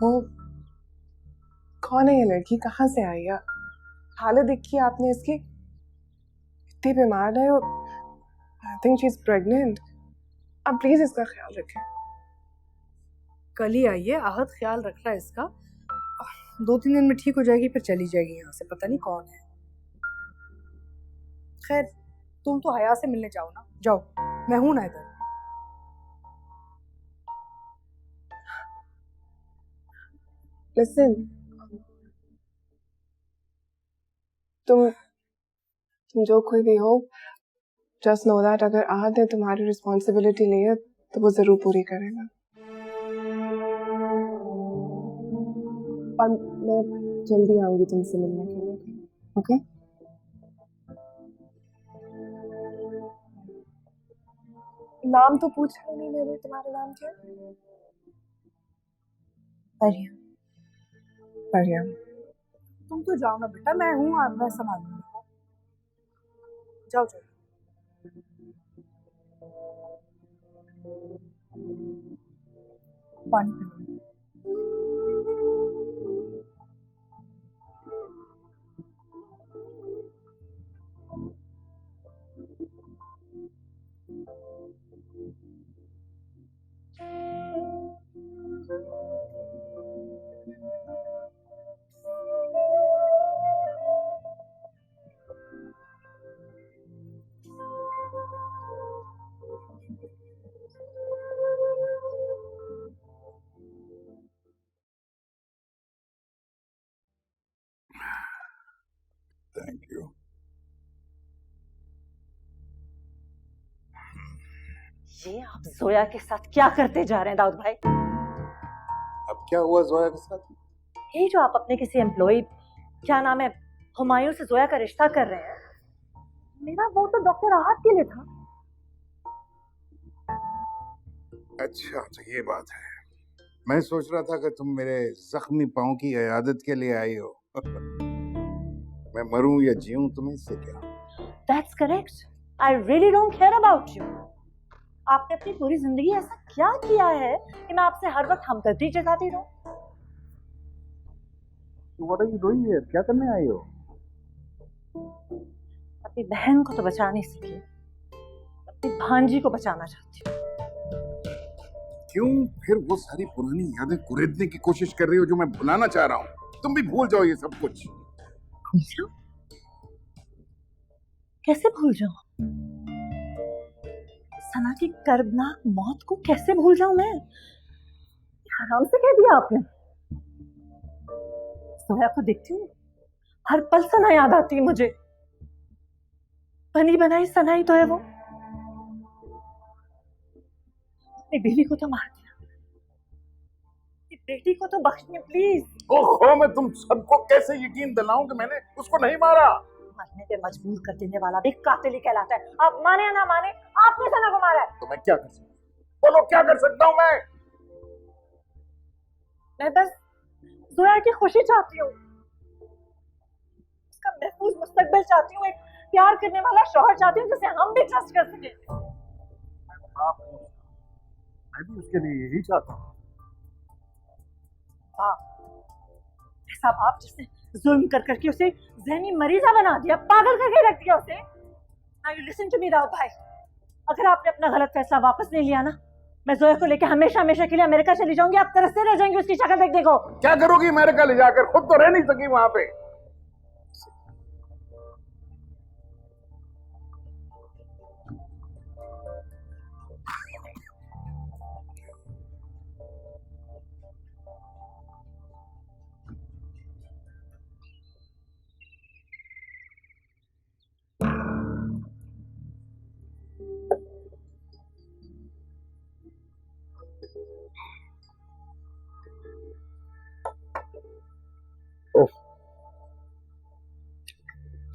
वो कौन है ये लड़की, कहाँ से आई है? हालत देखी आपने इसकी, इतनी बीमार है और I think she is pregnant. आप प्लीज इसका ख्याल रखें। कल ही आई है, आहत ख्याल रख रहा है इसका। 2-3 दिन में ठीक हो जाएगी, फिर चली जाएगी यहाँ से। पता नहीं कौन है। खैर तुम तो हया से मिलने जाओ ना, जाओ, मैं हूं ना इधर। लिसन, तुम जो कोई भी हो, जस्ट नो दैट अगर आहत ने तुम्हारी रिस्पॉन्सिबिलिटी ली है तो वो जरूर पूरी करेगा। और मैं जल्दी आऊंगी तुमसे मिलने के लिए, ओके? नाम तो पूछा नहीं मैंने, तुम्हारा नाम क्या है? परिया। परिया। तुम तो जाओ ना बेटा, मैं हूँ, मैं संभालूंगी। जाओ जाओ। पानी पी। Thank you. ये आप जोया के साथ क्या करते जा रहे हैं दाऊद भाई? अब क्या हुआ जोया के साथ? ये जो आप अपने किसी एम्प्लॉय, क्या नाम है, हुमायूं से जोया का रिश्ता कर रहे हैं, मेरा वो तो डॉक्टर आहत के लिए था। अच्छा तो ये बात है। मैं सोच रहा था कि तुम मेरे जख्मी पांव की इयादत के लिए आई हो। मैं मरूं या जीऊं तुम्हें इससे क्या? That's correct. I really don't care about you. आपने अपनी पूरी जिंदगी ऐसा क्या किया है कि मैं आपसे हर वक्त हमदर्दी जताती रहूं? What are you doing here? क्या करने आई हो? अपनी बहन को तो बचा नहीं सकी, अपनी भांजी को बचाना चाहती हूँ। क्यों फिर वो सारी पुरानी यादें कुरेदने की कोशिश कर रही हो जो मैं भुलाना चाह रहा हूँ? तुम भी भूल जाओ ये सब कुछ। भूल जाऊं? कैसे भूल जाऊं? सना की कर्बनाक मौत को कैसे भूल जाऊं मैं? आराम से कह दिया आपने। सोया को देखती हूँ, हर पल सना याद आती है मुझे। बनी बनाई सना ही तो है वो। अपनी बीवी को तो मार दिया, अपनी बेटी को तो बख्शिए प्लीज। ओहो, मैं तुम सबको कैसे यकीन दिलाऊं कि मैंने उसको नहीं मारा? मरने पे मजबूर कर देने वाला भी कातिल ही कहलाता है। आप माने या ना माने, आपने सना को मारा है। तो मैं क्या कर सकता हूँ? बोलो क्या कर सकता हूँ मैं? मैं बस जोया की खुशी चाहती हूँ, उसका महफूज मुस्तकबिल चाहती हूँ, एक प्यार करने वाला शौहर चाहती हूँ जिसे हम भी ट्रस्ट कर सके। मैं भी उसके लिए यही चाहता हूँ। ऐसा बाप जिसने जुल्म कर करके उसे ज़हनी मरीजा बना दिया, पागल करके रख दिया उसे। Now you listen to me Rao भाई, अगर आपने अपना गलत फैसला वापस नहीं लिया ना, मैं जोया को लेकर हमेशा हमेशा के लिए अमेरिका चली जाऊंगी। आप तरसते रह जाएंगे उसकी शक्ल देखने को। क्या करोगी अमेरिका ले जाकर? खुद तो रह नहीं सकी वहां पे।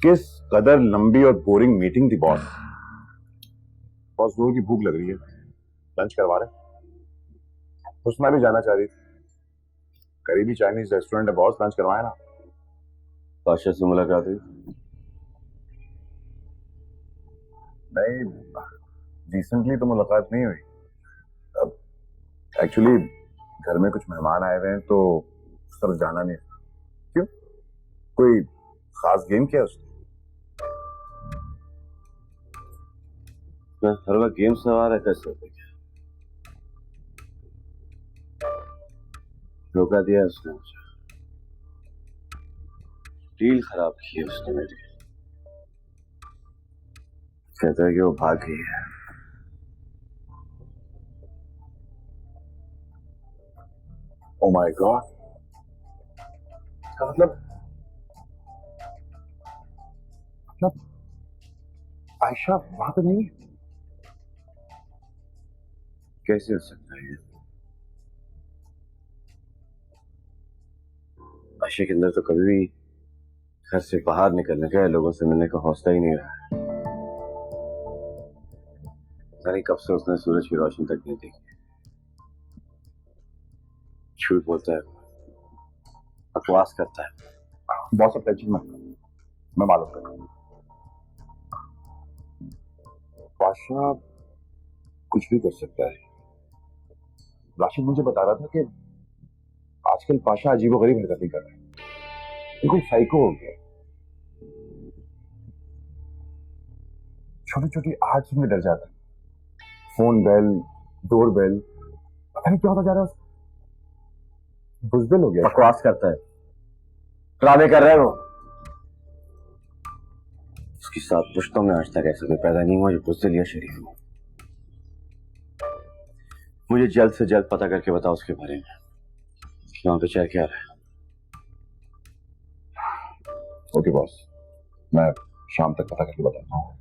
किस कदर लंबी और बोरिंग मीटिंग थी बॉस। बॉस जोर की भूख लग रही है, लंच करवा रहे। हुस्ना भी जाना चाह रही थी, करीबी चाइनीज रेस्टोरेंट है बॉस, लंच करवाए ना। काशा से मुलाकात हुई? नहीं, रिसेंटली तो मुलाकात नहीं हुई। अब एक्चुअली घर में कुछ मेहमान आए हुए हैं तो उस तरफ जाना नहीं। क्यों, कोई खास गेम किया उसने? मैं हर वक्त गेम सवार है कैसे धोखा दिया उसने मुझे, डील खराब की है उसने मेरी। कहता है कि वो भाग गई है। ओ माय गॉड, मतलब आयशा वहां तो नहीं है? कैसे हो सकता है ये? आयशा के अंदर तो कभी भी घर से बाहर निकलने का, लोगों से मिलने का हौसला ही नहीं रहा है। पता नहीं कब से उसने सूरज की रोशनी तक नहीं देखी। झूठ बोलता है, बकवास करता है। बहुत सब टेंशन मत लो, मैं मालूम करूंगा। पाशा कुछ भी कर सकता है। राशिद मुझे बता रहा था कि आजकल पाशा अजीबोगरीब हरकतें कर रहा है, बिल्कुल साइको हो गया। छोटी छोटी आहट सुन के डर जाता है। फोन बेल, डोर बेल, पता नहीं क्या होता जा रहा है उसको। बुज़दिल हो गया। बकवास करता है, ड्रामे कर रहे हो। उसकी 7 पुश्तों में आज तक ऐसा कोई पैदा नहीं हुआ जो बुज़दिल या शरीफ हो। मुझे जल्द से जल्द पता करके बताओ उसके बारे में, वहां पे चल क्या रहा है। ओके बॉस, मैं शाम तक पता करके बताता हूँ।